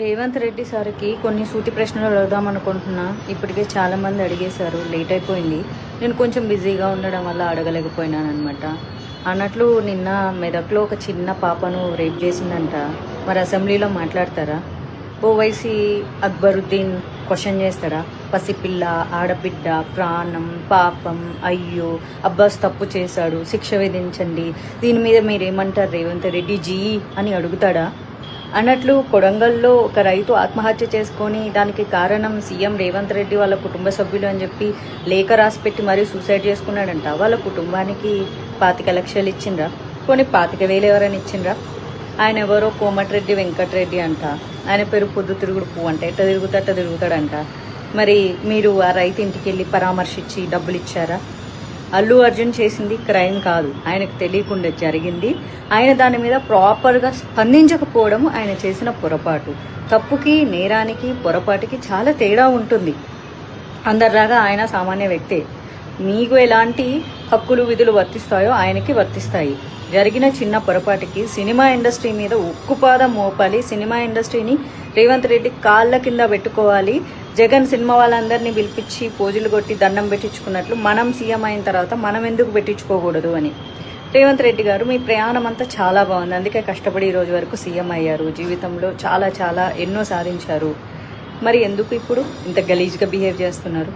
రేవంత్ రెడ్డి సార్కి కొన్ని సూటి ప్రశ్నలు అడుగుదాం అనుకుంటున్నా. ఇప్పటికే చాలా మంది అడిగేశారు, లేట్ అయిపోయింది. నేను కొంచెం బిజీగా ఉండడం వల్ల అడగలేకపోయినాను అనమాట. అన్నట్లు నిన్న మెదక్లో ఒక చిన్న పాపను రేప్ చేసిందంట. మరి అసెంబ్లీలో మాట్లాడతారా? ఓవైసీ అక్బరుద్దీన్ క్వశ్చన్ చేస్తాడా? పసిపిల్ల, ఆడబిడ్డ, ప్రాణం, పాపం, అయ్యో అబ్బాస్ తప్పు చేశాడు, శిక్ష విధించండి, దీని మీద మీరేమంటారు రేవంత్ రెడ్డి జీ అని అడుగుతాడా? అన్నట్లు కొడంగల్లో ఒక రైతు ఆత్మహత్య చేసుకొని దానికి కారణం సీఎం రేవంత్ రెడ్డి వాళ్ళ కుటుంబ సభ్యులు అని చెప్పి లేఖ రాసిపెట్టి మరీ సూసైడ్ చేసుకున్నాడంట. వాళ్ళ కుటుంబానికి 25 లక్షలు ఇచ్చిండ్రా? కొన్ని 25,000 ఎవరైనా ఇచ్చిండ్రా? ఆయన ఎవరో కోమటిరెడ్డి వెంకటరెడ్డి అంట. ఆయన పేరు పొద్దు తిరుగుడు పువ్వు అంట. ఎట్ట తిరుగుతాడంట. మరి మీరు ఆ రైతు ఇంటికి వెళ్ళి పరామర్శించి డబ్బులు ఇచ్చారా? అల్లు అర్జున్ చేసింది క్రైమ్ కాదు, ఆయనకు తెలియకుండా జరిగింది. ఆయన దాని మీద ప్రాపర్గా స్పందించకపోవడం ఆయన చేసిన పొరపాటు. తప్పుకి, నేరానికి, పొరపాటుకి చాలా తేడా ఉంటుంది. అందరిలాగా ఆయన సామాన్య వ్యక్తే. మీకు ఎలాంటి హక్కులు విధులు వర్తిస్తాయో ఆయనకి వర్తిస్తాయి. జరిగిన చిన్న పొరపాటుకి సినిమా ఇండస్ట్రీ మీద ఉక్కుపాదం మోపాలి. సినిమా ఇండస్ట్రీని రేవంత్ రెడ్డి కాళ్ళ కింద పెట్టుకోవాలి. జగన్ సినిమా వాళ్ళందరినీ పిలిపించి పోజులు కొట్టి దండం పెట్టించుకున్నట్లు మనం సీఎం అయిన తర్వాత మనం ఎందుకు పెట్టించుకోకూడదు అని. రేవంత్ రెడ్డి గారు, మీ ప్రయాణం అంతా చాలా బాగుంది, అందుకే కష్టపడి ఈ రోజు వరకు సీఎం అయ్యారు. జీవితంలో చాలా చాలా ఎన్నో సాధించారు. మరి ఎందుకు ఇప్పుడు ఇంత గలీజ్గా బిహేవ్ చేస్తున్నారు?